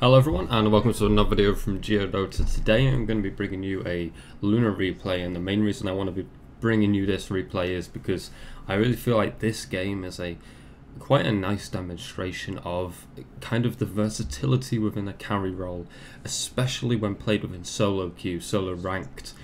Hello everyone and welcome to another video from Dota. Today I'm going to be bringing you a Lunar replay, and the main reason I want to be bringing you this replay is because I really feel like this game is quite a nice demonstration of kind of the versatility within a carry role, especially when played within solo queue, solo ranked.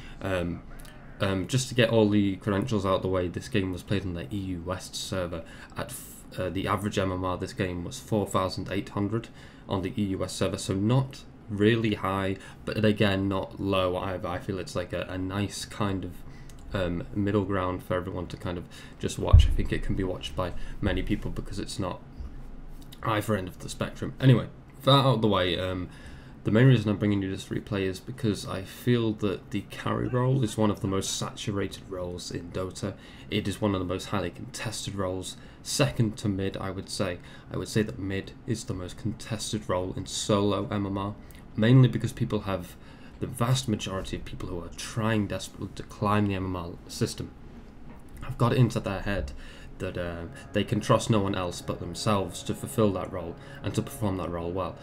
Just to get all the credentials out of the way, this game was played on the EU West server at the average MMR this game was 4,800 on the EU West server, so not really high, but again not low either. I feel it's like a nice kind of middle ground for everyone to kind of just watch. I think it can be watched by many people because it's not either end of the spectrum. Anyway, with that out of the way, the main reason I'm bringing you this replay is because I feel that the carry role is one of the most saturated roles in Dota. It is one of the most highly contested roles, second to mid, I would say. I would say that mid is the most contested role in solo MMR, mainly because people have, the vast majority of people who are trying desperately to climb the MMR system have got it into their head that they can trust no one else but themselves to fulfill that role and to perform that role well.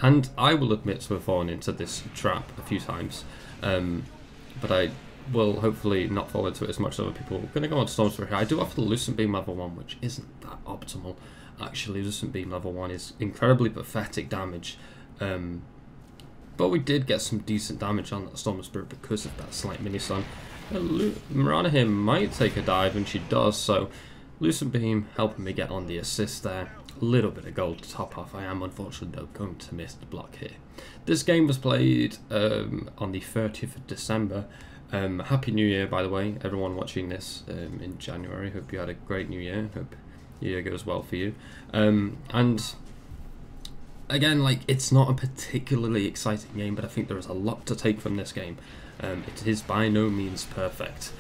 And I will admit to have fallen into this trap a few times, but I will hopefully not fall into it as much as other people. We're going to go on to Stormspirit here. I do have the Lucent Beam level 1, which isn't that optimal. Actually, Lucent Beam level 1 is incredibly pathetic damage, but we did get some decent damage on that Stormspirit because of that slight mini-stun. Mirana here might take a dive, and she does, so Lucent Beam helping me get on the assist there. A little bit of gold to top off. I am unfortunately though going to miss the block here. This game was played on the 30th of December. Happy New Year, by the way, everyone watching this in January. Hope you had a great New Year. Hope the year goes well for you. And again, like, it's not a particularly exciting game, but I think there is a lot to take from this game. It is by no means perfect.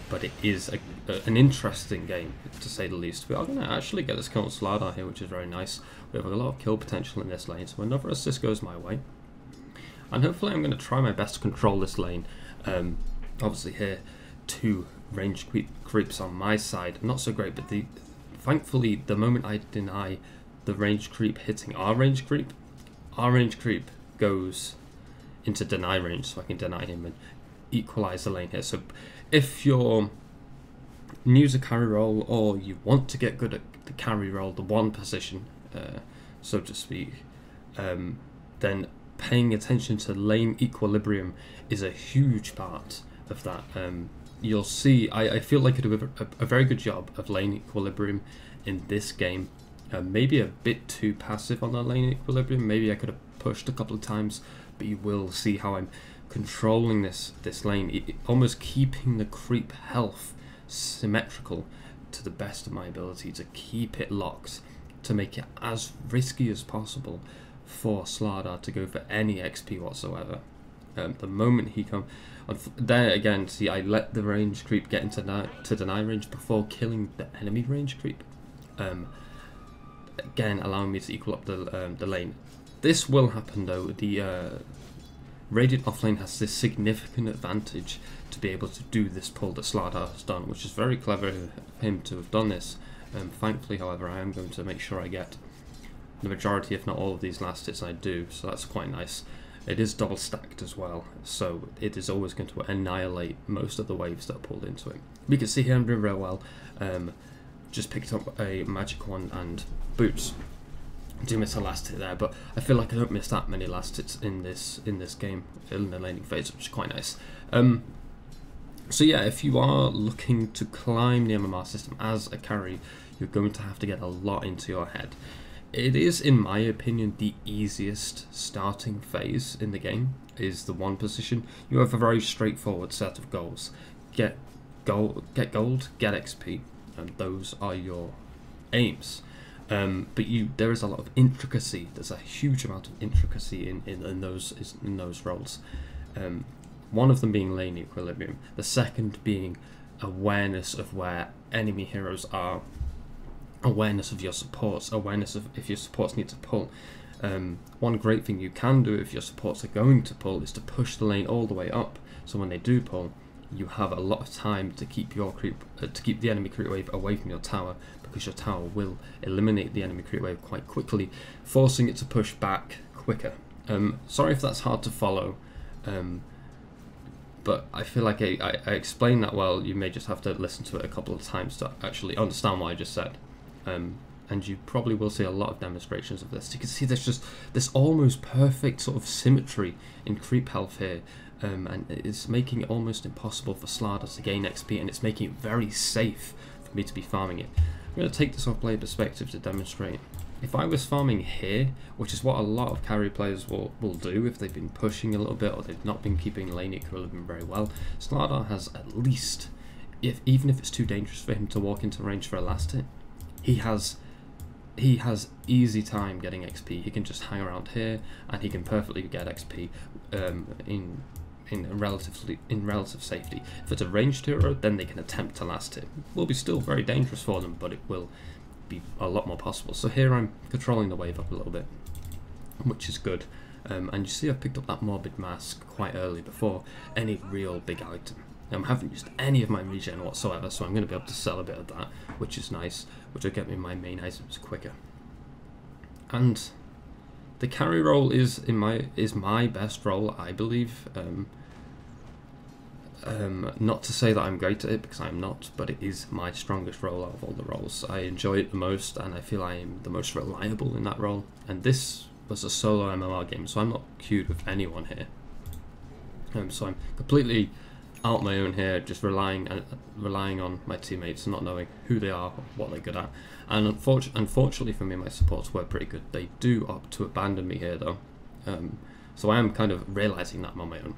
But it is an interesting game, to say the least. We are going to actually get this kill on Slardar here, which is very nice. We have a lot of kill potential in this lane, so another assist goes my way. And hopefully I'm going to try my best to control this lane. Obviously here, two range creeps on my side. Not so great, but thankfully the moment I deny the range creep hitting our range creep goes into deny range, so I can deny him and equalize the lane here. So if you're new to carry role, or you want to get good at the carry role, the one position, so to speak, then paying attention to lane equilibrium is a huge part of that. You'll see, I feel like I do a very good job of lane equilibrium in this game. Maybe a bit too passive on the lane equilibrium. Maybe I could have pushed a couple of times, but you will see how I'm controlling this lane, almost keeping the creep health symmetrical to the best of my ability, to keep it locked, to make it as risky as possible for Slardar to go for any XP whatsoever. The moment he comes there, again, see, I let the range creep get into deny range before killing the enemy range creep, again allowing me to equal up the lane. This will happen though. The Radiant offlane has this significant advantage to be able to do this pull that Slardar has done, which is very clever of him to have done this. Thankfully, however, I am going to make sure I get the majority, if not all, of these last hits, and I do, so that's quite nice. It is double stacked as well, so it is always going to annihilate most of the waves that are pulled into it. We can see here I'm doing real well. Just picked up a magic wand and boots. I do miss a last hit there, but I feel like I don't miss that many last hits in this game in the laning phase, which is quite nice. So yeah, if you are looking to climb the MMR system as a carry, you're going to have to get a lot into your head. It is, in my opinion, the easiest starting phase in the game, is the one position. You have a very straightforward set of goals. Get gold, get XP, and those are your aims. But there is a lot of intricacy. There's a huge amount of intricacy in those roles. One of them being lane equilibrium, the second being awareness of where enemy heroes are, awareness of your supports, awareness of if your supports need to pull. One great thing you can do if your supports are going to pull is to push the lane all the way up, so when they do pull, you have a lot of time to keep your creep, to keep the enemy creep wave away from your tower, because your tower will eliminate the enemy creep wave quite quickly, forcing it to push back quicker. Sorry if that's hard to follow, but I feel like I explained that well. You may just have to listen to it a couple of times to actually understand what I just said. And you probably will see a lot of demonstrations of this. You can see there's just this almost perfect sort of symmetry in creep health here, and it's making it almost impossible for Slardar to gain XP, and it's making it very safe for me to be farming it. I'm going to take this off player perspective to demonstrate. If I was farming here, which is what a lot of carry players will do if they've been pushing a little bit or they've not been keeping lane equilibrium very well, Slardar has at least, even if it's too dangerous for him to walk into range for a last hit, he has easy time getting XP. He can just hang around here and he can perfectly get XP in relative safety. If it's a ranged hero, then they can attempt to last hit. It will be still very dangerous for them, but it will be a lot more possible. So here I'm controlling the wave up a little bit, which is good. And you see I picked up that Morbid Mask quite early before any real big item. I haven't used any of my regen whatsoever, so I'm going to be able to sell a bit of that, which is nice, which will get me my main items quicker. And the carry role is my best role, I believe. Not to say that I'm great at it, because I'm not, but it is my strongest role out of all the roles. I enjoy it the most, and I feel I am the most reliable in that role. And this was a solo MMR game, so I'm not queued with anyone here. So I'm completely out my own here, just relying on my teammates and not knowing who they are, what they're good at. And unfortunately for me, my supports were pretty good. They do opt to abandon me here though, so I am kind of realizing that I'm on my own.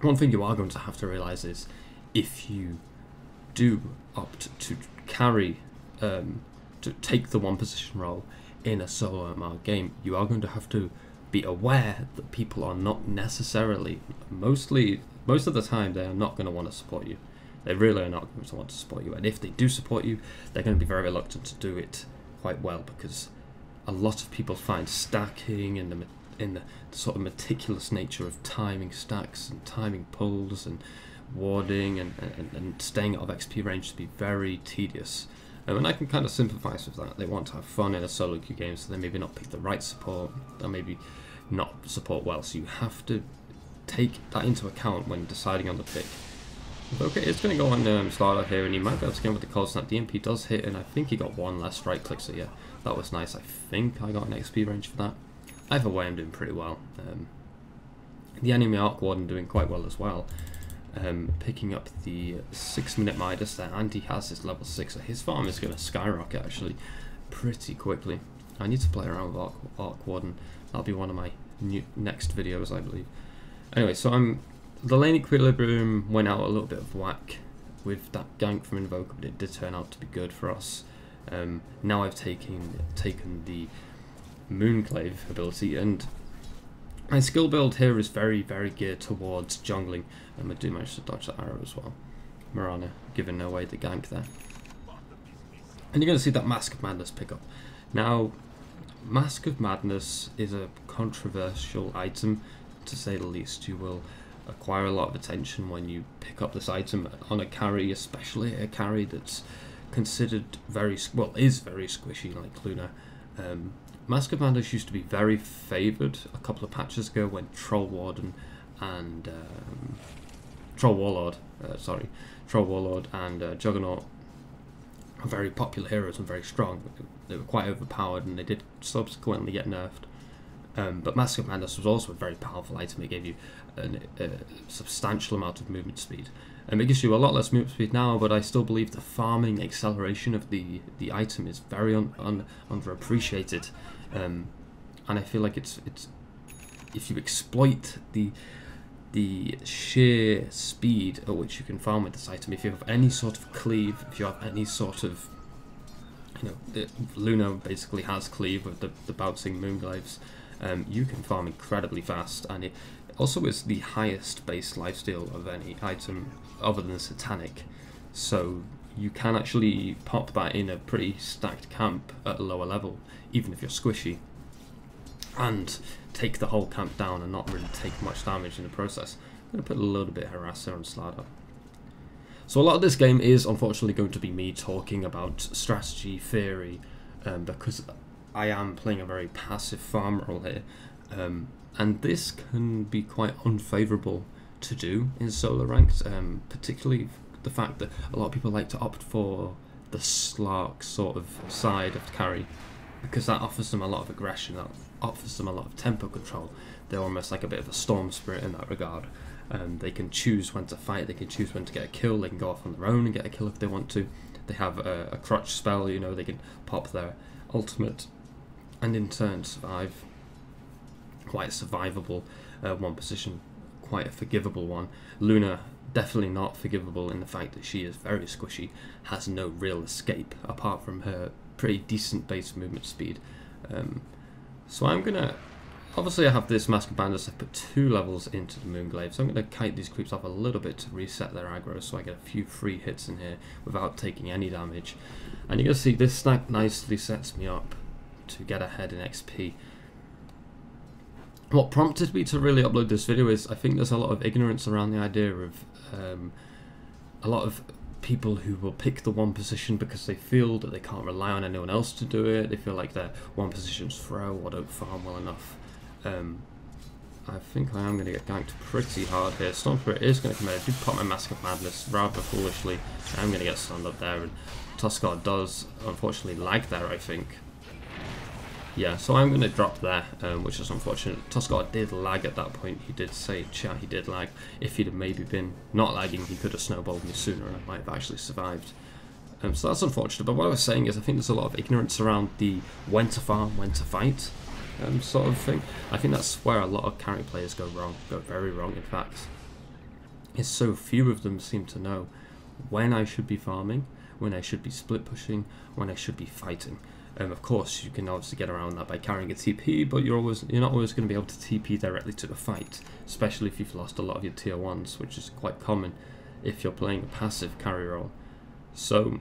One thing you are going to have to realize is, if you do opt to carry, to take the one position role in a solo MMR game, you are going to have to be aware that people are not necessarily, most of the time, they are not going to want to support you. They really are not going to want to support you, and if they do support you, they're going to be very reluctant to do it quite well, because a lot of people find stacking in the sort of meticulous nature of timing stacks and timing pulls and warding and staying out of XP range to be very tedious. And I can kind of sympathise with that. They want to have fun in a solo queue game, so they maybe not pick the right support, or maybe not support well, so you have to take that into account when deciding on the pick. Okay, it's going to go on Slardar here, and he might be able to get him with the cold snap. The MP does hit, and I think he got one less right click, so yeah, that was nice. I think I got an XP range for that. Either way, I'm doing pretty well. The enemy Arc Warden doing quite well as well. Picking up the 6-minute Midas there, and he has his level 6, so his farm is going to skyrocket actually pretty quickly. I need to play around with Arc Warden. That'll be one of my next videos, I believe. Anyway, so the lane equilibrium went out a little bit of whack with that gank from Invoker, but it did turn out to be good for us. Now I've taken the Moonclave ability, and my skill build here is very, very geared towards jungling, and I do manage to dodge that arrow as well. Mirana giving away the gank there. And you're going to see that Mask of Madness pick up. Now, Mask of Madness is a controversial item, to say the least. You will acquire a lot of attention when you pick up this item on a carry, especially a carry that's considered is very squishy, like Luna. Mask of Madness used to be very favoured a couple of patches ago when Troll Warlord and Juggernaut are very popular heroes and very strong. They were quite overpowered, and they did subsequently get nerfed. But Mask of Madness was also a very powerful item. It gave you a substantial amount of movement speed. It gives you a lot less movement speed now, but I still believe the farming acceleration of the item is very underappreciated. And I feel like it's if you exploit the sheer speed at which you can farm with this item, if you have any sort of cleave, if you have any sort of, Luna basically has cleave with the bouncing Moonglaves, you can farm incredibly fast, and it also is the highest base lifesteal of any item other than Satanic, so you can actually pop that in a pretty stacked camp at a lower level, even if you're squishy, and take the whole camp down and not really take much damage in the process. I'm going to put a little bit of Harasser on Slardar. So a lot of this game is unfortunately going to be me talking about strategy, theory, because I am playing a very passive farm role here, and this can be quite unfavourable to do in solo ranked, particularly the fact that a lot of people like to opt for the Slark sort of side of the carry, because that offers them a lot of aggression, that offers them a lot of tempo control. They're almost like a bit of a storm spirit in that regard. They can choose when to fight, they can choose when to get a kill, they can go off on their own and get a kill if they want to. They have a crutch spell, you know, they can pop their ultimate and in turn survive. Quite a survivable one position, quite a forgivable one. Luna, definitely not forgivable in the fact that she is very squishy, has no real escape apart from her pretty decent base movement speed. So I'm gonna, obviously I have this Mask of Bandits, I've put 2 levels into the Moonglaive, so I'm going to kite these creeps off a little bit to reset their aggro so I get a few free hits in here without taking any damage. And you can see this stack nicely sets me up to get ahead in XP. What prompted me to really upload this video is I think there's a lot of ignorance around the idea of a lot of people who will pick the one position because they feel that they can't rely on anyone else to do it. They feel like their one position's throw or don't farm well enough. I think I am going to get ganked pretty hard here. Storm Spirit is going to come in. I do pop my Mask of Madness rather foolishly. I'm going to get stunned up there, and Tuskarr does unfortunately lag there, I think. Yeah, so I'm going to drop there, which is unfortunate. Tuskarr did lag at that point. He did say, chat, he did lag. If he'd have maybe been not lagging, he could have snowballed me sooner and I might have actually survived. So that's unfortunate, but what I was saying is I think there's a lot of ignorance around the when to farm, when to fight sort of thing. I think that's where a lot of carry players go wrong, go very wrong in fact. Is so few of them seem to know when I should be farming, when I should be split pushing, when I should be fighting. Of course, you can obviously get around that by carrying a TP, but you're not always going to be able to TP directly to the fight, especially if you've lost a lot of your tier 1s, which is quite common if you're playing a passive carry role. So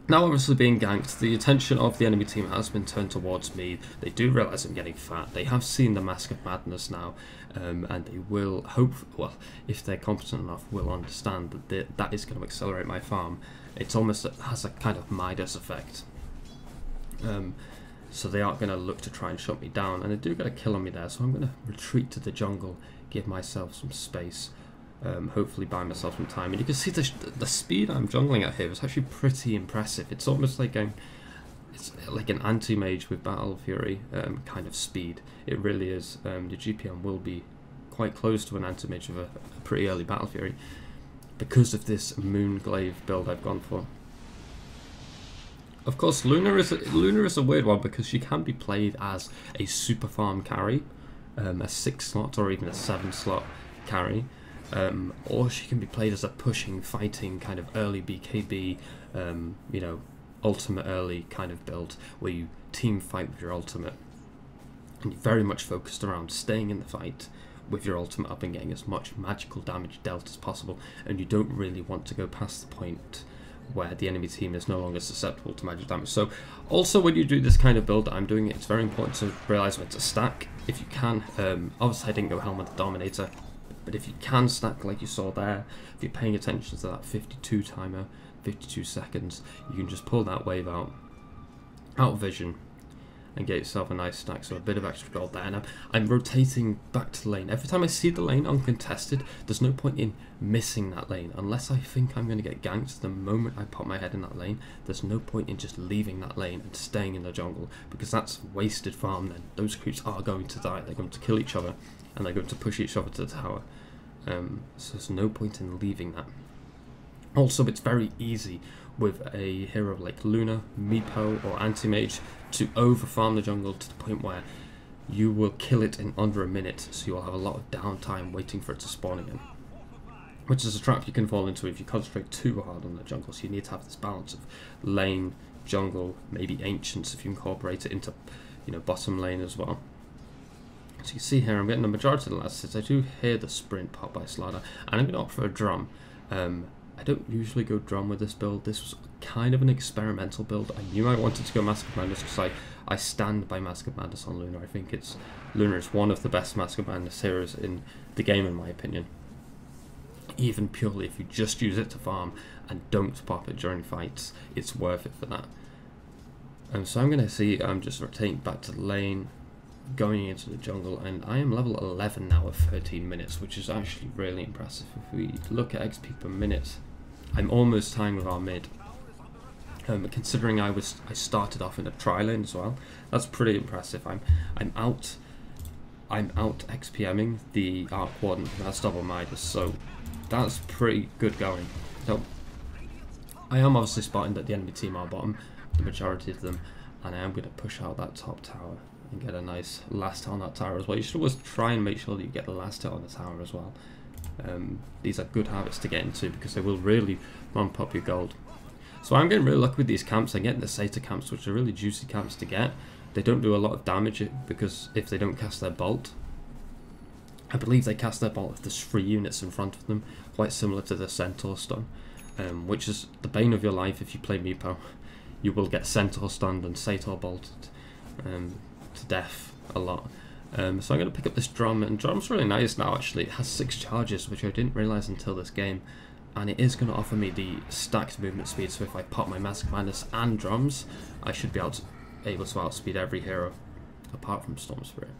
now obviously being ganked, the attention of the enemy team has been turned towards me. They do realise I'm getting fat. They have seen the Mask of Madness now, and they will hope, well, if they're competent enough, will understand that that is going to accelerate my farm. It's almost has a kind of Midas effect. So they aren't going to look to try and shut me down, and they do get a kill on me there, so I'm going to retreat to the jungle, give myself some space, hopefully buy myself some time. And you can see the speed I'm jungling at here is actually pretty impressive. It's almost like it's like an anti-mage with Battle Fury kind of speed. It really is. The GPM will be quite close to an anti-mage of a pretty early Battle Fury because of this Moonglaive build I've gone for. Of course, Luna is a weird one because she can be played as a super farm carry, a 6 slot or even a 7 slot carry, or she can be played as a pushing, fighting kind of early BKB, you know, ultimate early kind of build where you team fight with your ultimate, and you're very much focused around staying in the fight with your ultimate up and getting as much magical damage dealt as possible, and you don't really want to go past the point where the enemy team is no longer susceptible to magic damage. So also when you do this kind of build that I'm doing, it's very important to realise when to stack if you can. Obviously I didn't go Helm of the Dominator, but if you can stack like you saw there, if you're paying attention to that 52 timer, 52 seconds, you can just pull that wave out of vision and get yourself a nice stack, so a bit of extra gold there. And I'm rotating back to the lane. Every time I see the lane uncontested, there's no point in missing that lane. Unless I think I'm going to get ganked the moment I pop my head in that lane, there's no point in just leaving that lane and staying in the jungle, because that's wasted farm then. Those creeps are going to die, they're going to kill each other, and they're going to push each other to the tower. So there's no point in leaving that. Also, it's very easy with a hero like Luna, Meepo, or Anti-Mage to overfarm the jungle to the point where you will kill it in under a minute, so you'll have a lot of downtime waiting for it to spawn again. Which is a trap you can fall into if you concentrate too hard on the jungle, so you need to have this balance of lane, jungle, maybe Ancients if you incorporate it into, you know, bottom lane as well. So you see here I'm getting the majority of the last hits. I do hear the sprint pop by Slardar, and I'm going to opt for a drum. I don't usually go drum with this build. This was kind of an experimental build. I knew I wanted to go Mask of Madness because I stand by Mask of Madness on Luna. I think Luna is one of the best Mask of Madness heroes in the game in my opinion. even purely if you just use it to farm and don't pop it during fights, it's worth it for that. So I'm going to see, I'm just rotating back to the lane, going into the jungle, and I am level 11 now with 13 minutes, which is actually really impressive. If we look at XP per minute, I'm almost tying with our mid. Considering I started off in a tri lane as well, that's pretty impressive. I'm out XPMing the Arc Warden, that's double Midas, so that's pretty good going. So I am obviously spotting that the enemy team are bottom, the majority of them, and I am going to push out that top tower and get a nice last hit on that tower as well. You should always try and make sure that you get the last hit on the tower as well. These are good habits to get into because they will really bump up your gold. So I'm getting really lucky with these camps. I'm getting the Satyr camps, which are really juicy camps to get. They don't do a lot of damage because if they don't cast their bolt, I believe they cast their bolt if there's 3 units in front of them, quite similar to the Centaur stun, which is the bane of your life if you play Meepo. You will get Centaur stunned and Satyr bolted to death a lot. So I'm going to pick up this drum, and drum's really nice now actually. It has 6 charges, which I didn't realise until this game, and it is going to offer me the stacked movement speed, so if I pop my Mask Madness and drums, I should be able to outspeed every hero, apart from Storm Spirit.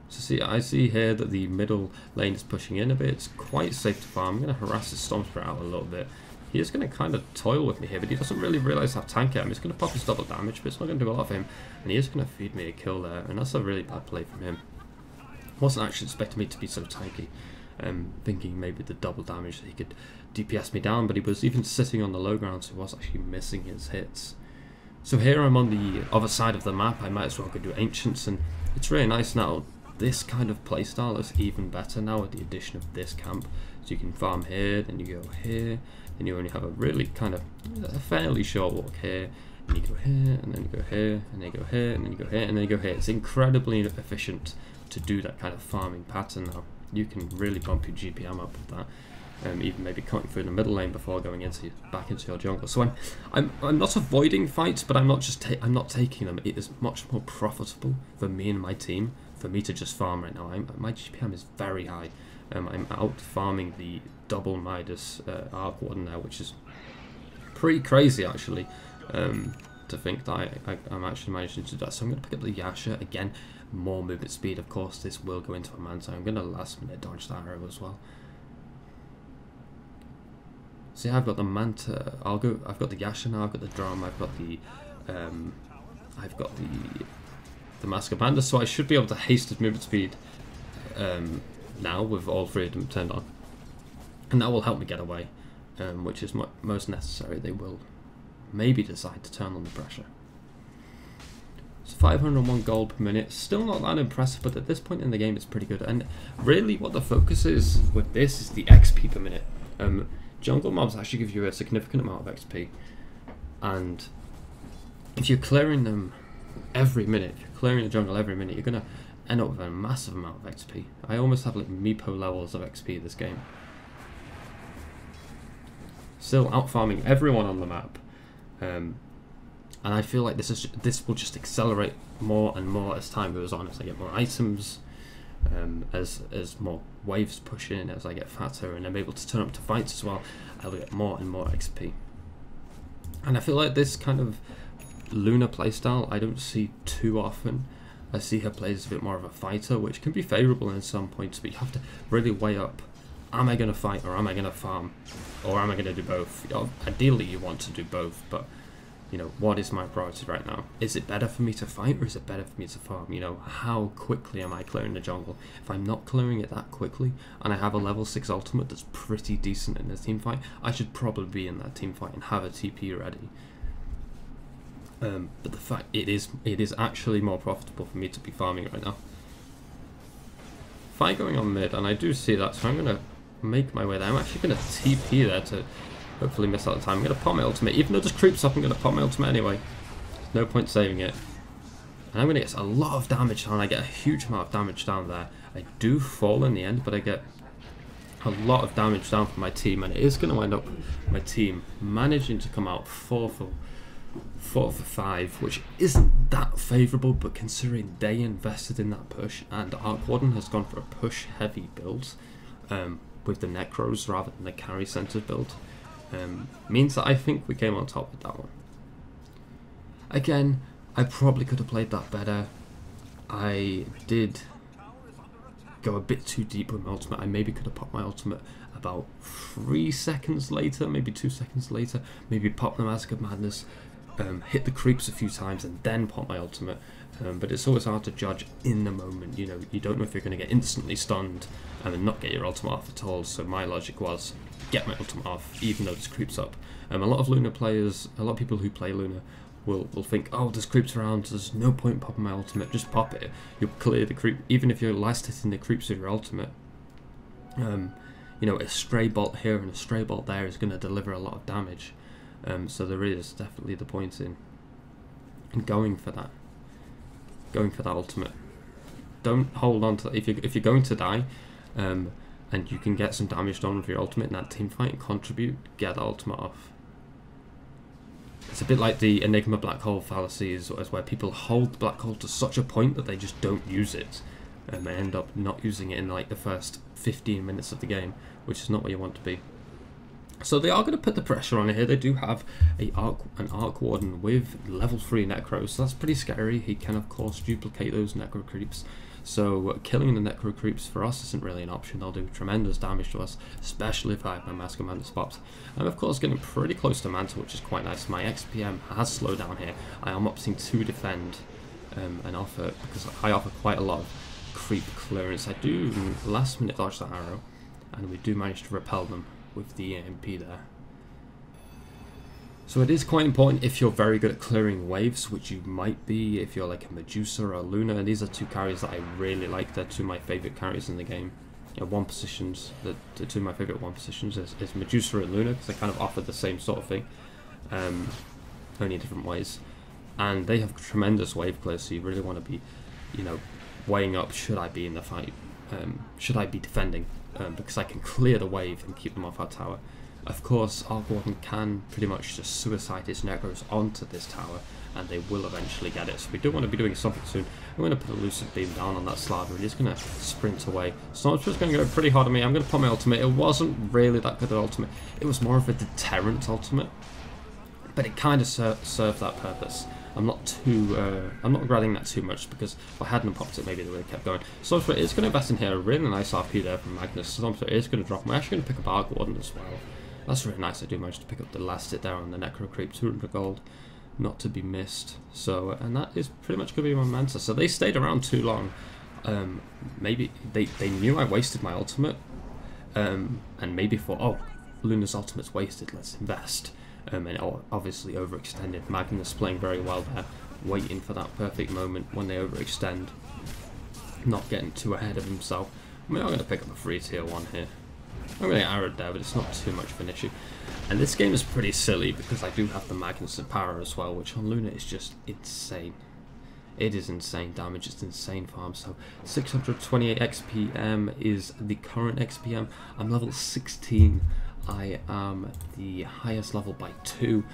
So see, I see here that the middle lane is pushing in a bit. It's quite safe to farm. I'm going to harass this Storm Spirit out a little bit. He is going to kind of toil with me here, but he doesn't really realise how tanky I am. He's going to pop his double damage, but it's not going to do a lot for him, and he is going to feed me a kill there, and that's a really bad play from him. Wasn't actually expecting me to be so tanky. Thinking maybe the double damage that he could DPS me down, but he was even sitting on the low ground, so he was actually missing his hits. So here I'm on the other side of the map. I might as well go do Ancients, and it's really nice now. This kind of playstyle is even better now with the addition of this camp. So you can farm here, then you go here, and you only have a really kind of a fairly short walk here, and you go here, and then you go here, and then you go here, and then you go here, and then you go here. It's incredibly efficient to do that kind of farming pattern now. You can really bump your GPM up with that. Even maybe cutting through the middle lane before going back into your jungle. So I'm not avoiding fights, but I'm not taking them. It is much more profitable for me and my team for me to just farm right now. My GPM is very high. I'm out farming the double Midas Arc Warden now, which is pretty crazy actually. To think that I'm actually managing to do that. So I'm going to pick up the Yasha again. More movement speed, of course. This will go into a Manta. I'm going to last minute dodge that arrow as well. See, I've got the Manta. I've got the Yasha now. I've got the drum. I've got the Mask of Bandit. So I should be able to haste his movement speed now with all 3 of them turned on, and that will help me get away, which is most necessary. They will maybe decide to turn on the pressure. It's 501 gold per minute. Still not that impressive, but at this point in the game, it's pretty good. And really, what the focus is with this is the XP per minute. Jungle mobs actually give you a significant amount of XP, and if you're clearing them every minute, if you're clearing the jungle every minute, you're gonna end up with a massive amount of XP. I almost have like Meepo levels of XP this game. Still out farming everyone on the map, and I feel like this will just accelerate more and more as time goes on, as I get more items. As more waves push in, as I get fatter and I'm able to turn up to fights as well, I'll get more and more XP. And I feel like this kind of Luna playstyle I don't see too often. I see her play as a bit more of a fighter, which can be favourable in some points, but you have to really weigh up, am I going to fight or am I going to farm, or am I going to do both? You know, ideally you want to do both, but you know, what is my priority right now? Is it better for me to fight or is it better for me to farm? You know, how quickly am I clearing the jungle? If I'm not clearing it that quickly and I have a level 6 ultimate that's pretty decent in a team fight, I should probably be in that team fight and have a TP ready. But the fact it is actually more profitable for me to be farming right now. Fight going on mid, and I do see that, so I'm going to make my way there. I'm actually going to TP there to hopefully miss out the time. I'm going to pop my ultimate. Even though it just creeps up, I'm going to pop my ultimate anyway. There's no point saving it. And I'm going to get a lot of damage down. I get a huge amount of damage down there. I do fall in the end, but I get a lot of damage down from my team. And it is going to end up my team managing to come out 4 for 5, which isn't that favourable, but considering they invested in that push, and Arc Warden has gone for a push-heavy build, with the Necros rather than the carry centered build, means that I think we came on top with that one. Again, I probably could have played that better. I did go a bit too deep with my ultimate. I maybe could have popped my ultimate about 3 seconds later, maybe 2 seconds later, maybe pop the Mask of Madness, hit the creeps a few times and then pop my ultimate. But it's always hard to judge in the moment. You know, you don't know if you're going to get instantly stunned and then not get your ultimate off at all. So my logic was get my ultimate off even though there's creeps up. A lot of Luna players, a lot of people who play Luna will think, oh, there's creeps around, there's no point in popping my ultimate, just pop it. You'll clear the creep, even if you're last hitting the creeps with your ultimate. You know, a stray bolt here and a stray bolt there is going to deliver a lot of damage. So there is definitely the point in going for that. Going for that ultimate. Don't hold on to if you're going to die, and you can get some damage done with your ultimate in that team fight and contribute, get the ultimate off. It's a bit like the Enigma black hole fallacy, is where people hold the black hole to such a point that they just don't use it, and they end up not using it in like the first 15 minutes of the game, which is not where you want to be. So they are going to put the pressure on here. They do have an Arc Warden with level 3 Necros, so that's pretty scary. He can of course duplicate those Necro creeps. So killing the Necro creeps for us isn't really an option. They'll do tremendous damage to us, especially if I have my Mask of Madness popped. I'm of course getting pretty close to Manta, which is quite nice. My XPM has slowed down here. I am opting to defend and offer, because I offer quite a lot of creep clearance. I do last minute dodge that arrow, and we do manage to repel them with the EMP there. So it is quite important if you're very good at clearing waves, which you might be if you're like a Medusa or a Luna. And these are two carries that I really like. They're two of my favourite carries in the game. You know, one positions, the two of my favourite one positions is Medusa and Luna, because they kind of offer the same sort of thing, only in different ways. And they have tremendous wave clear, so you really want to be, you know, weighing up, should I be in the fight, should I be defending, because I can clear the wave and keep them off our tower. Of course, Arc Warden can pretty much just suicide his Necros onto this tower, and they will eventually get it. So we do want to be doing something soon. I'm going to put a Lucid Beam down on that Slardar, and he's going to sprint away. Stormtrooper's going to go pretty hard on me. I'm going to put my ultimate. It wasn't really that good an ultimate. It was more of a deterrent ultimate, but it kind of served that purpose. I'm not regretting that too much, because if I hadn't popped it, maybe they would have kept going. Stormtrooper is going to invest in here. A really nice RP there from Magnus. Stormtrooper is going to drop. I'm actually going to pick up Arc Warden as well. That's really nice. I do manage to pick up the last hit there on the Necro Creep, 200 gold, not to be missed. So, and that is pretty much going to be my Manta. So they stayed around too long. Maybe they knew I wasted my ultimate, and maybe thought, oh, Luna's ultimate's wasted, let's invest. And it obviously overextended. Magnus playing very well there, waiting for that perfect moment when they overextend, not getting too ahead of himself. I mean, I'm going to pick up a free tier 1 here. I'm going to get arrowed there, but it's not too much of an issue. And this game is pretty silly because I do have the Magnus and power as well, which on Luna is just insane. It is insane damage, it's insane farm. So 628 XPM is the current XPM. I'm level 16. I am the highest level by 2,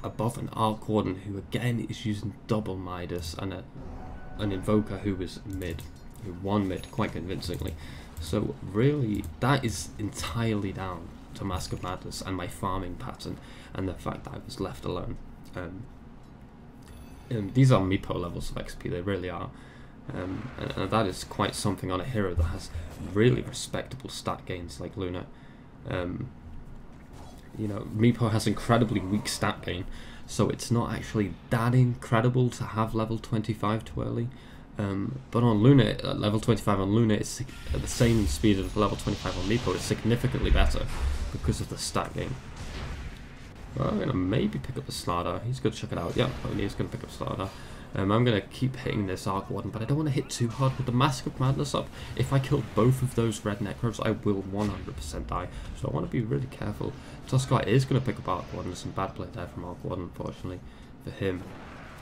above an Arc Warden, who again is using double Midas, and an Invoker who was mid, who won mid quite convincingly. So really, that is entirely down to Mask of Madness and my farming pattern, and the fact that I was left alone. And these are Meepo levels of XP, they really are. And that is quite something on a hero that has really respectable stat gains like Luna. You know, Meepo has incredibly weak stat gain, so it's not actually that incredible to have level 25 too early. But on Luna, level 25 on Luna is at the same speed as level 25 on Meepo. It's significantly better because of the stat gain. Well, I'm going to maybe pick up the Slardar. He's going to check it out. Yeah, he's going to pick up Slardar. I'm going to keep hitting this Arc Warden, but I don't want to hit too hard with the Mask of Madness up. If I kill both of those red Necros, I will 100% die. So I want to be really careful. Tuskarr is going to pick up Arc Warden. There's some bad play there from Arc Warden, unfortunately, for him.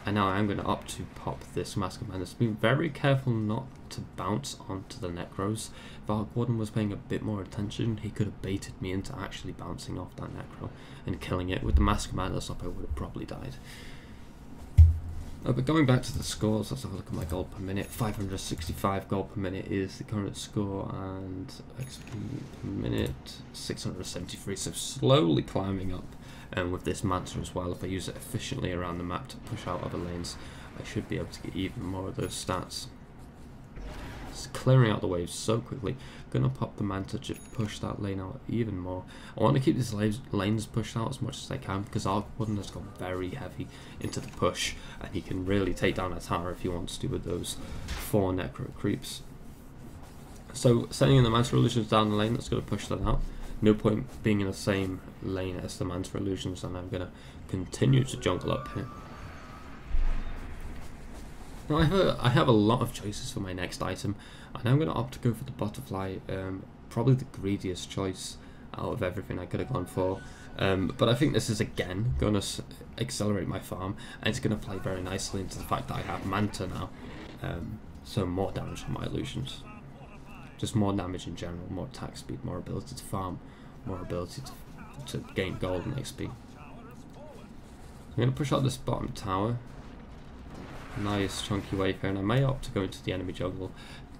And now I'm going to opt to pop this Mask of Madness. Be very careful not to bounce onto the Necros. If Arc Warden was paying a bit more attention, he could have baited me into actually bouncing off that Necro and killing it. With the Mask of Madness up, I would have probably died. But going back to the scores, let's have a look at my gold per minute. 565 gold per minute is the current score, and XP per minute 673. So slowly climbing up. And with this Manta as well, if I use it efficiently around the map to push out other lanes, I should be able to get even more of those stats. It's clearing out the waves so quickly. Gonna pop the Manta to push that lane out even more. I want to keep these lanes pushed out as much as I can, because Arkwooden has gone very heavy into the push, and he can really take down a tower if he wants to with those 4 necro creeps. So sending in the Manta illusions down the lane, that's going to push that out. No point being in the same lane as the Manta illusions, and I'm going to continue to jungle up here. Now I have a lot of choices for my next item, and I'm going to opt to go for the butterfly, probably the greediest choice out of everything I could have gone for. But I think this is again going to accelerate my farm, and it's going to play very nicely into the fact that I have Manta now, so more damage on my illusions. Just more damage in general, more attack speed, more ability to farm, more ability to gain gold and XP. I'm going to push out this bottom tower. Nice chunky wave here, and I may opt to go into the enemy jungle,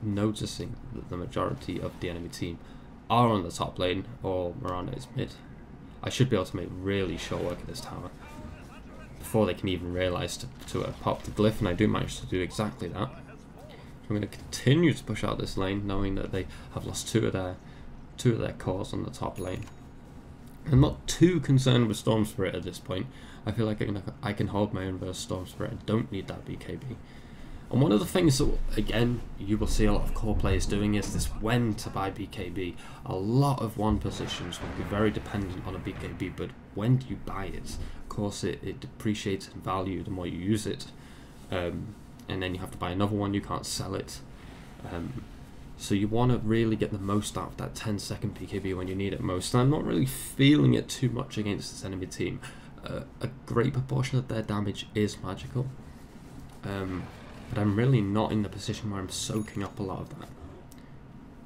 noticing that the majority of the enemy team are on the top lane or Miranda is mid. I should be able to make really short work of this tower before they can even realise to pop the glyph, and I do manage to do exactly that. I'm going to continue to push out this lane, knowing that they have lost two of their cores on the top lane. I'm not too concerned with Storm Spirit at this point. I feel like I can hold my own versus Storm Spirit. I don't need that BKB. And one of the things that, again, you will see a lot of core players doing is this: when to buy BKB. A lot of one positions will be very dependent on a BKB, but when do you buy it? Of course, it depreciates in value the more you use it. And then you have to buy another one, you can't sell it. So you want to really get the most out of that 10-second BKB when you need it most. And I'm not really feeling it too much against this enemy team. A great proportion of their damage is magical. But I'm really not in the position where I'm soaking up a lot of that.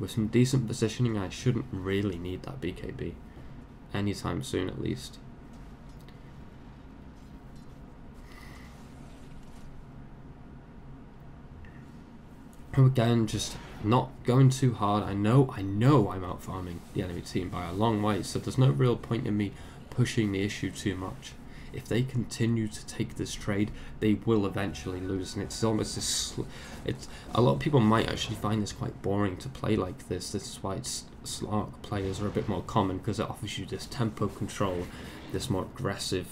With some decent positioning, I shouldn't really need that BKB. Anytime soon, at least. Again, just not going too hard. I know I'm out farming the enemy team by a long way, so there's no real point in me pushing the issue too much. If they continue to take this trade, they will eventually lose, and it's almost this. A lot of people might actually find this quite boring to play like this. This is why Slark players are a bit more common, because it offers you this tempo control, this more aggressive,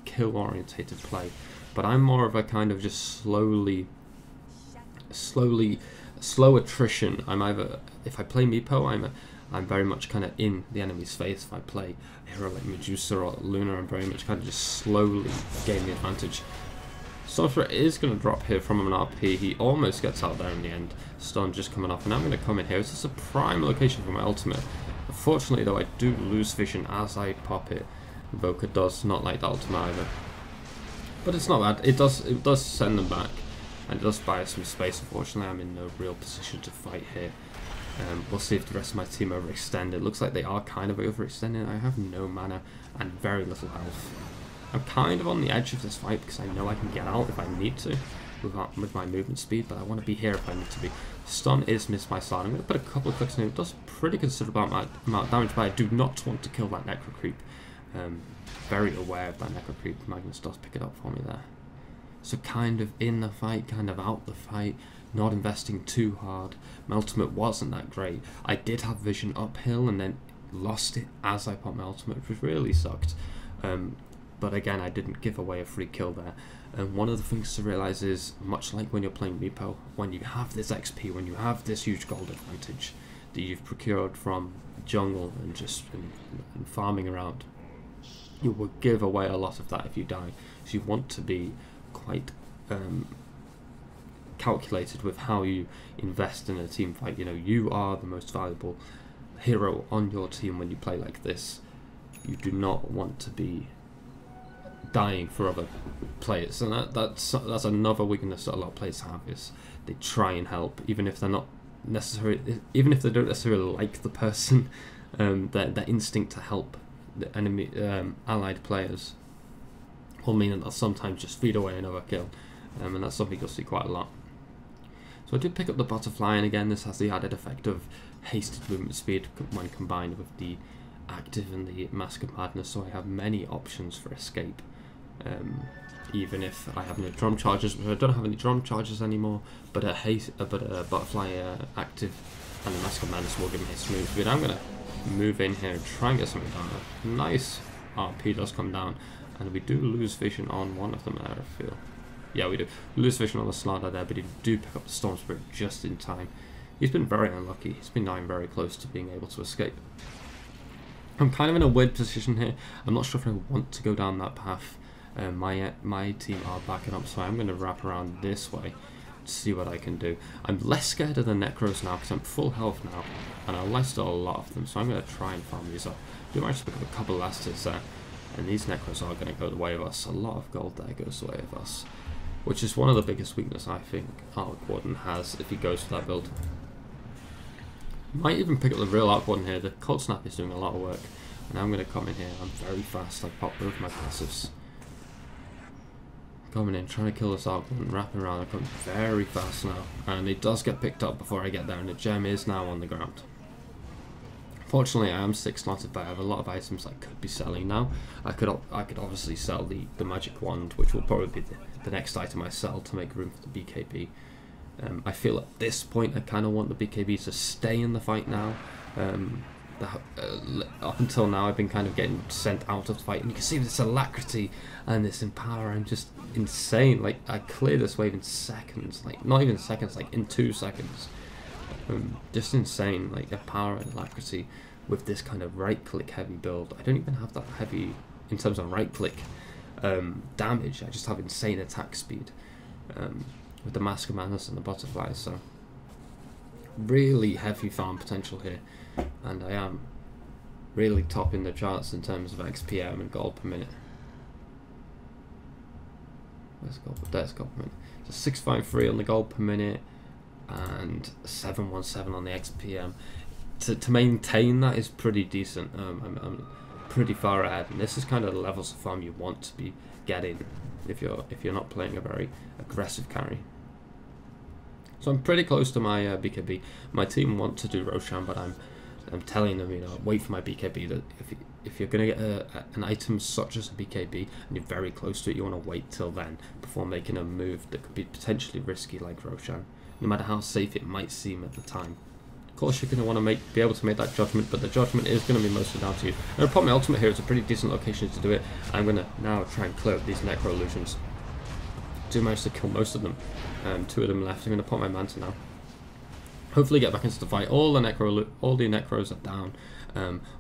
kill-orientated play. But I'm more of a kind of just slow attrition. I'm either, if I play Meepo, I'm very much kind of in the enemy's face. If I play a hero like Medusa or Luna, I'm very much kind of just slowly gain the advantage. Sorcerer is going to drop here from an RP. He almost gets out there in the end. Stun just coming off, and I'm going to come in here. This is a prime location for my ultimate. Unfortunately though, I do lose vision as I pop it. Invoker does not like the ultimate either. But it's not bad. It does send them back. And it does buy us some space. Unfortunately, I'm in no real position to fight here. We'll see if the rest of my team overextend. It looks like they are kind of overextending. I have no mana and very little health. I'm kind of on the edge of this fight because I know I can get out if I need to with my movement speed, but I want to be here if I need to be. Stun is missed by Slide. I'm going to put a couple of clicks in. It does pretty considerable amount of damage, but I do not want to kill that Necro Creep. Very aware of that Necro Creep. Magnus does pick it up for me there. So kind of in the fight, kind of out the fight, not investing too hard. My ultimate wasn't that great. I did have vision uphill and then lost it as I popped my ultimate, which really sucked. But again, I didn't give away a free kill there. And one of the things to realise is, much like when you're playing Meepo, when you have this XP, when you have this huge gold advantage that you've procured from jungle and just and farming around, you will give away a lot of that if you die. So you want to be quite calculated with how you invest in a team fight. You know, you are the most valuable hero on your team when you play like this. You do not want to be dying for other players, and that's another weakness that a lot of players have, is they try and help even if they're not necessarily, even if they don't necessarily like the person. Their instinct to help the enemy allied players will mean that they'll sometimes just feed away another kill, and that's something you'll see quite a lot. So I did pick up the butterfly, and again this has the added effect of hasted movement speed when combined with the active and the Mask of Madness, so I have many options for escape. Even if I have no drum charges, which I don't have any drum charges anymore, but a butterfly active and the Mask of Madness will give me a smooth speed. I'm gonna move in here and try and get something down. Nice RP does come down, and we do lose vision on one of them there, I feel. Yeah, we do. We lose vision on the slider there, but he do pick up the Storm Spirit just in time. He's been very unlucky. He's been dying very close to being able to escape. I'm kind of in a weird position here. I'm not sure if I want to go down that path. My team are backing up, so I'm going to wrap around this way to see what I can do. I'm less scared of the Necros now because I'm full health now, and I lifesteal a lot of them, so I'm going to try and farm these up. We managed to pick up a couple last hits there, and these Necros are going to go the way of us. A lot of gold there goes the way of us, which is one of the biggest weaknesses I think Arc Warden has if he goes for that build. Might even pick up the real Arc Warden here. The Cold Snap is doing a lot of work, and I'm going to come in here. I'm very fast. I pop both my passives. Coming in, trying to kill this Arc Warden, wrapping around. I come very fast now, and it does get picked up before I get there, and the gem is now on the ground. Fortunately, I am 6 slotted, but I have a lot of items I could be selling now. I could obviously sell the magic wand, which will probably be the next item I sell to make room for the BKB. I feel at this point I kind of want the BKB to stay in the fight now. Up until now I've been kind of getting sent out of the fight, and you can see this alacrity and this empower. I'm just insane. Like, I clear this wave in seconds, like not even seconds, like in 2 seconds. Just insane, like the power and alacrity with this kind of right click heavy build. I don't even have that heavy in terms of right click damage. I just have insane attack speed with the Mask of Madness and the butterflies. So really heavy farm potential here, and I am really topping the charts in terms of XPM and gold per minute. Where's gold? There's gold per minute. So 653 on the gold per minute and 717 on the XPM. To maintain that is pretty decent. I'm pretty far ahead, and this is kind of the levels of farm you want to be getting if you're not playing a very aggressive carry. So I'm pretty close to my BKB. My team want to do Roshan, but I'm telling them, you know, wait for my BKB. That if you're going to get an item such as a BKB and you're very close to it, you want to wait till then before making a move that could be potentially risky like Roshan, no matter how safe it might seem at the time. Of course, you're going to want to be able to make that judgment, but the judgment is going to be mostly down to you. And I'll put my ultimate here. It's a pretty decent location to do it. I'm going to now try and clear up these Necro illusions. Do manage to kill most of them. 2 of them left. I'm going to put my Manta now. Hopefully get back into the fight. All the Necros are down.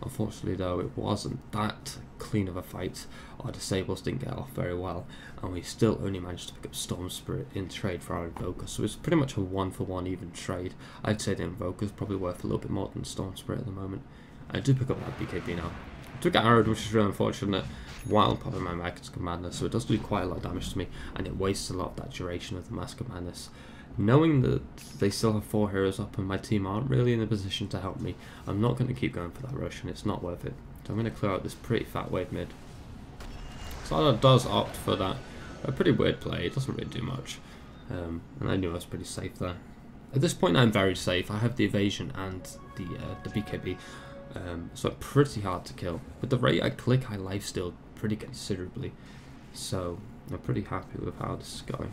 Unfortunately though, it wasn't that clean of a fight. Our disables didn't get off very well, and we still only managed to pick up Storm Spirit in trade for our Invoker, so it's pretty much a 1-for-1 even trade. I'd say the Invoker is probably worth a little bit more than Storm Spirit at the moment. I do pick up that BKB now. I took arrowed, which is really unfortunate, while popping my Mask of Madness, so it does do quite a lot of damage to me, and it wastes a lot of that duration of the Mask of Madness. Knowing that they still have 4 heroes up and my team aren't really in a position to help me, I'm not going to keep going for that rush, and it's not worth it. So I'm going to clear out this pretty fat wave mid. Slider does opt for that. A pretty weird play, it doesn't really do much. And I knew I was pretty safe there. At this point I'm very safe. I have the evasion and the BKB, so pretty hard to kill. With the rate I click, I lifesteal pretty considerably. So I'm pretty happy with how this is going.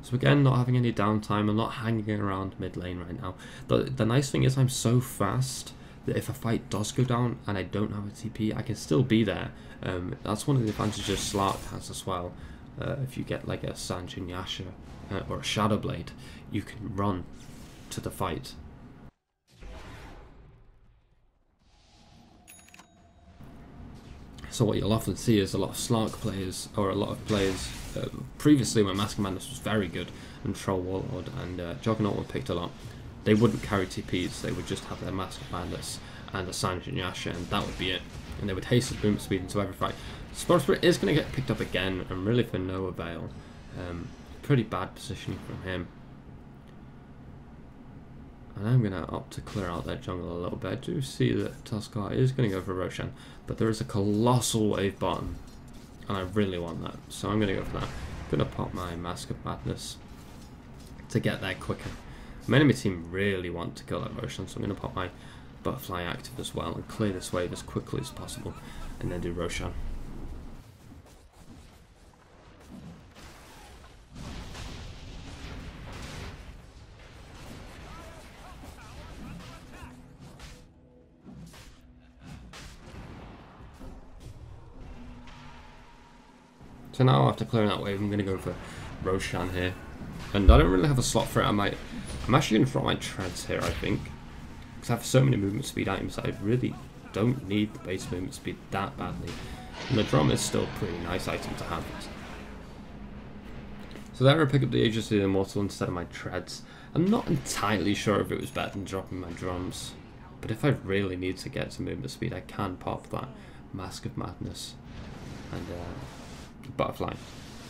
So again, not having any downtime, I'm not hanging around mid lane right now. The nice thing is I'm so fast that if a fight does go down and I don't have a TP, I can still be there. That's one of the advantages Slark has as well. If you get like a Sanjin Yasha or a Shadow Blade, you can run to the fight. So what you'll often see is a lot of Slark players, or a lot of players previously when Mask of Madness was very good and Troll Warlord and Juggernaut were picked a lot, they wouldn't carry TPs, they would just have their Mask of Madness and a Sanjin Yasha, and that would be it. And they would haste the movement speed into every fight. Storm Spirit is going to get picked up again, and really for no avail. Pretty bad positioning from him. And I'm going to opt to clear out that jungle a little bit. I do see that Tuskar is going to go for Roshan, but there is a colossal wave bottom. and I really want that, so I'm going to go for that. I'm going to pop my Mask of Madness to get there quicker. My enemy team really want to kill that Roshan, so I'm going to pop my Butterfly active as well and clear this wave as quickly as possible, and then do Roshan. So now after clearing that wave, I'm going to go for Roshan here. And I don't really have a slot for it. I'm actually going to throw my treads here, I think. Because I have so many movement speed items that I really don't need the base movement speed that badly. And the drum is still a pretty nice item to have. So there I pick up the Aegis of the Immortal instead of my treads. I'm not entirely sure if it was better than dropping my drums. But if I really need to get to movement speed, I can pop that Mask of Madness and Butterfly.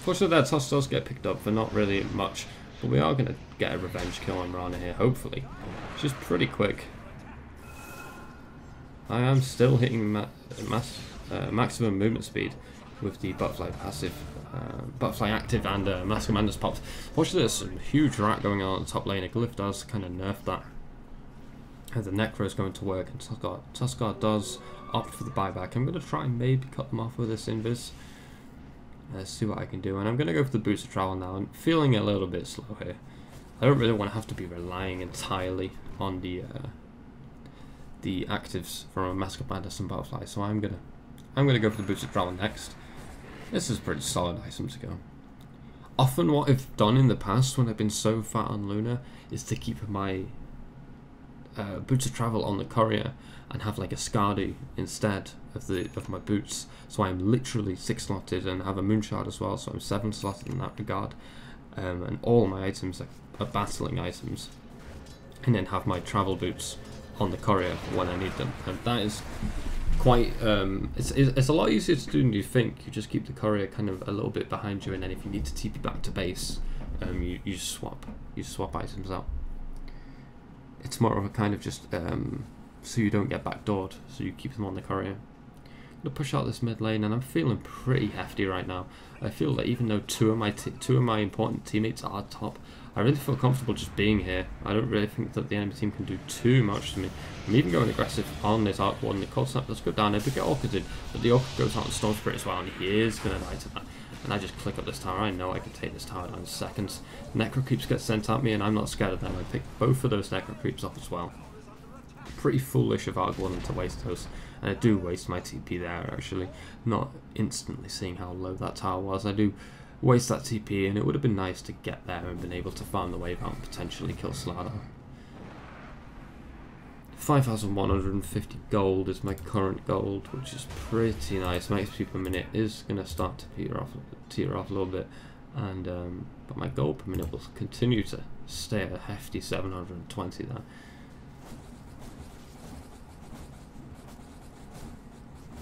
Fortunately, their toss does get picked up for not really much, but we are going to get a revenge kill on Rana here, hopefully. She's pretty quick. I am still hitting maximum movement speed with the Butterfly passive, Butterfly active, and Mask of Madness popped. Fortunately, there's some huge rat going on at the top lane. A Glyph does kind of nerf that. And the Necro is going to work, and Tuskar does opt for the buyback. I'm going to try and maybe cut them off with this Invis. Let's see what I can do, and I'm going to go for the Boots of Travel now. I'm feeling a little bit slow here. I don't really want to have to be relying entirely on the actives from a Mask of Madness and Butterfly, so I'm gonna go for the Boots of Travel next. This is a pretty solid item to go. Often what I've done in the past when I've been so fat on Luna is to keep my Boots of Travel on the courier and have like a Scardy instead of my boots, so I'm literally 6 slotted and have a Moonshard as well, so I'm 7 slotted in that regard, and all my items are battling items, and then have my travel boots on the courier when I need them, and that is quite it's a lot easier to do than you think. You just keep the courier kind of a little bit behind you, and then if you need to TP back to base, you just swap items out. It's more of a kind of just so you don't get backdoored, so you keep them on the courier. I'm gonna push out this mid lane, and I'm feeling pretty hefty right now. I feel that even though two of my important teammates are top, I really feel comfortable just being here. I don't really think that the enemy team can do too much to me. I'm even going aggressive on this Arc Ward, and the Cold Snap does go down. I do get Orchid in, but the Orchid goes out on Storm Spirit as well, and he is going to die to that. And I just click up this tower. I know I can take this tower down in seconds. Necro Creeps get sent at me, and I'm not scared of them. I pick both of those Necro Creeps off as well. Pretty foolish of Arc Ward to waste those. And I do waste my TP there, actually. Not instantly seeing how low that tower was. I do waste that TP, and it would have been nice to get there and been able to farm the wave out and potentially kill Slardar. 5,150 gold is my current gold, which is pretty nice. My XP per minute is going to start to teeter off a little bit, and but my gold per minute will continue to stay at a hefty 720 there.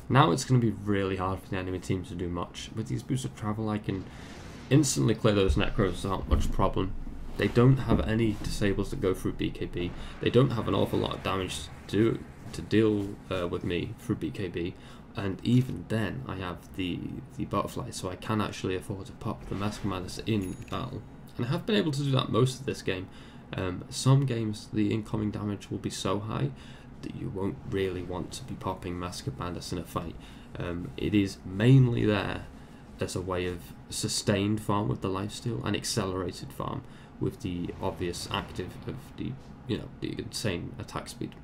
Now it's going to be really hard for the enemy team to do much. With these Boots of Travel, I can instantly clear those Necros without much problem. They don't have any disables that go through BKB. They don't have an awful lot of damage to deal with me through BKB. And even then, I have the Butterfly, so I can actually afford to pop the Mask of Madness in battle. And I have been able to do that most of this game. Some games, the incoming damage will be so high that you won't really want to be popping Mask of Madness in a fight. It is mainly there as a way of sustained farm with the lifesteal and accelerated farm with the obvious active of the insane attack speed,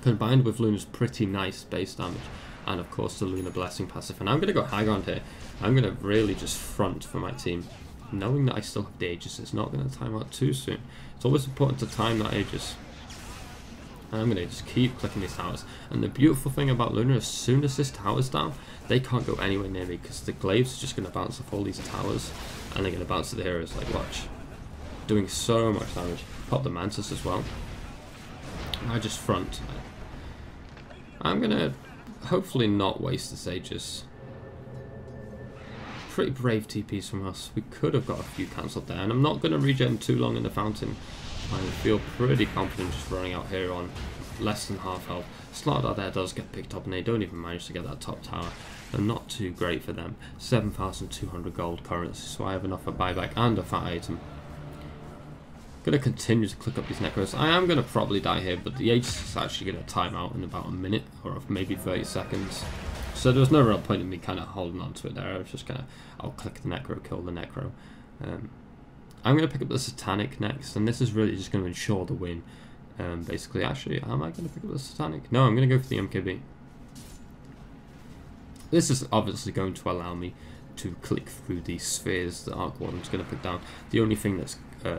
combined with Luna's pretty nice base damage, and of course the Luna Blessing passive. And I'm going to go high ground here. I'm going to really just front for my team, knowing that I still have the Aegis. It's not going to time out too soon. It's always important to time that Aegis. And I'm going to just keep clicking these towers. And the beautiful thing about Luna, as soon as this tower's down, they can't go anywhere near me, because the glaives are just going to bounce off all these towers, and they're going to bounce to the heroes. Like, watch. Doing so much damage. Pop the Mantis as well. I just front. I'm going to hopefully not waste this Aegis. Pretty brave TPs from us. We could have got a few cancelled there, and I'm not going to regen too long in the fountain. I feel pretty confident just running out here on less than half health. Slardar there does get picked up, and they don't even manage to get that top tower. and not too great for them. 7,200 gold currency, so I have enough for buyback and a fat item. Gonna continue to click up these necros. I am gonna probably die here, but the Aegis is actually gonna time out in about a minute or maybe 30 seconds. So there was no real point in me kind of holding on to it there. I was just gonna, I'll click the necro, kill the necro. I'm gonna pick up the satanic next, and this is really just gonna ensure the win. Basically, actually, am I gonna pick up the satanic? No, I'm gonna go for the MKB. This is obviously going to allow me to click through these spheres that Arc Warden's going to put down. The only thing that's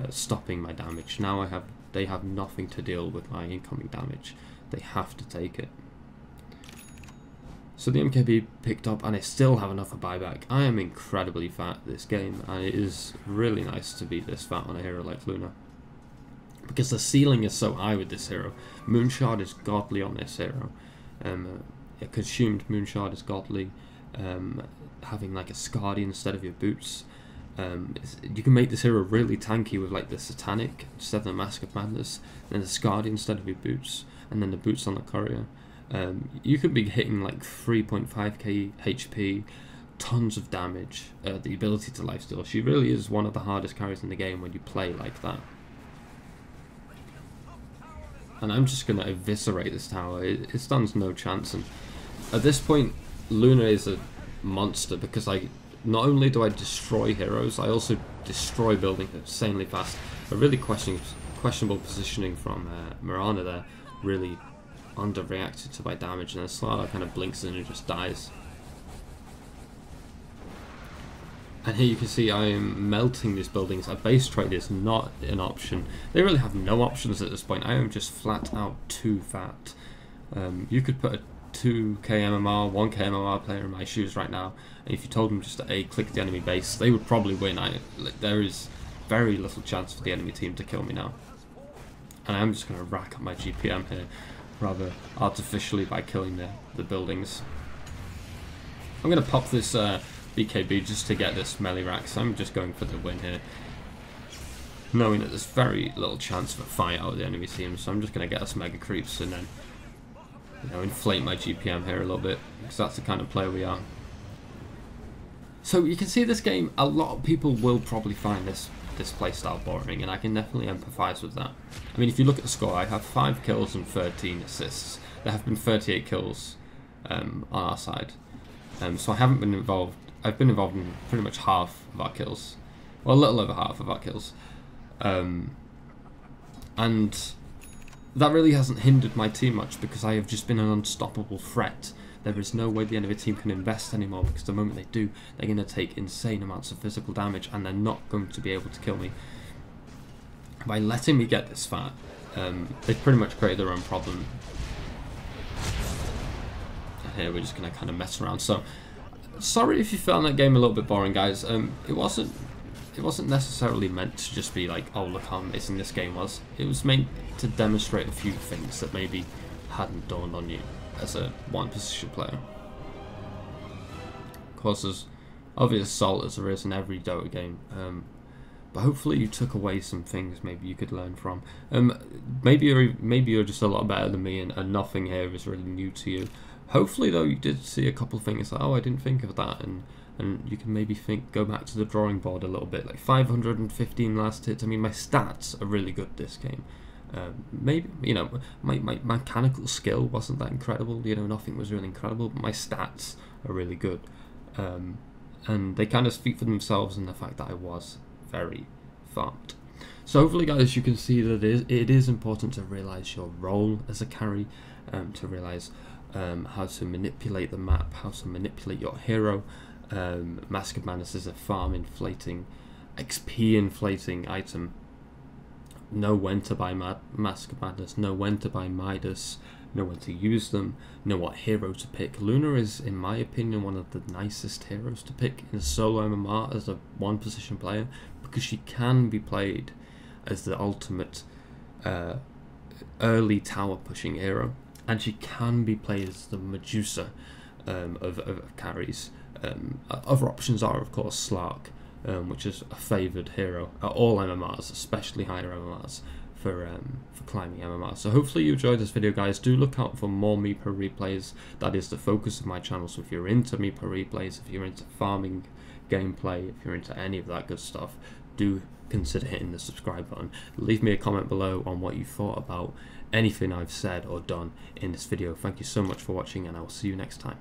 stopping my damage. Now they have nothing to deal with my incoming damage. They have to take it. So the MKB picked up, and I still have enough for buyback. I am incredibly fat this game, and it is really nice to be this fat on a hero like Luna. Because the ceiling is so high with this hero. Moonshard is godly on this hero. A consumed Moonshard is godly. Having like a Scardy instead of your boots. You can make this hero really tanky with like the Satanic instead of the Mask of Madness, then the Scardy instead of your boots, and then the boots on the Courier. You could be hitting like 3.5k HP, tons of damage, the ability to lifesteal. She really is one of the hardest carries in the game when you play like that. And I'm just going to eviscerate this tower. It stands no chance. And at this point, Luna is a monster because not only do I destroy heroes, I also destroy buildings insanely fast. A really questionable positioning from Mirana there, really underreacted to my damage, and then Slara kind of blinks in and just dies. And here you can see I am melting these buildings. A base trade is not an option. They really have no options at this point. I am just flat out too fat. You could put a 2k MMR, 1k MMR player in my shoes right now, and if you told them just to A-click the enemy base, they would probably win. There is very little chance for the enemy team to kill me now. And I'm just going to rack up my GPM here, rather artificially, by killing the buildings. I'm going to pop this BKB just to get this melee rack, so I'm just going for the win here, knowing that there's very little chance of a fight out of the enemy team, so I'm just going to get us mega creeps and then, you know, inflate my GPM here a little bit, because that's the kind of player we are. So you can see this game, a lot of people will probably find this playstyle boring, and I can definitely empathise with that. I mean, if you look at the score, I have 5 kills and 13 assists. There have been 38 kills on our side, so I haven't been involved. I've been involved in pretty much half of our kills, well, a little over half of our kills, and that really hasn't hindered my team much because I have just been an unstoppable threat. There is no way the enemy team can invest anymore, because the moment they do, they're going to take insane amounts of physical damage, and they're not going to be able to kill me. By letting me get this fat, they've pretty much created their own problem. Here we're just going to kind of mess around. So, sorry if you found that game a little bit boring, guys. It wasn't necessarily meant to just be like, oh look how amazing this game was. It was meant to demonstrate a few things that maybe hadn't dawned on you as a one position player. Of course, there's obvious salt as there is in every Dota game, but hopefully you took away some things maybe you could learn from. Maybe you're just a lot better than me, and nothing here is really new to you. Hopefully though you did see a couple of things like, oh, I didn't think of that, and you can maybe go back to the drawing board a little bit. Like 515 last hits. I mean, my stats are really good this game. Maybe, you know, my mechanical skill wasn't that incredible, you know, nothing was really incredible, but my stats are really good, and they kind of speak for themselves in the fact that I was very farmed. So hopefully, guys, you can see that it is important to realise your role as a carry, to realise how to manipulate the map, how to manipulate your hero. Mask of Madness is a farm inflating, XP inflating item. Know when to buy Mask of Madness, know when to buy Midas, know when to use them, know what hero to pick. Luna is, in my opinion, one of the nicest heroes to pick in a solo MMR as a one position player, because she can be played as the ultimate early tower pushing hero, and she can be played as the Medusa of carries. Other options are, of course, Slark, which is a favoured hero at all MMRs, especially higher MMRs, for climbing MMR. So hopefully you enjoyed this video, guys. Do look out for more Meepo replays. That is the focus of my channel. So if you're into Meepo replays, if you're into farming gameplay, if you're into any of that good stuff, do consider hitting the subscribe button. Leave me a comment below on what you thought about anything I've said or done in this video. Thank you so much for watching, and I will see you next time.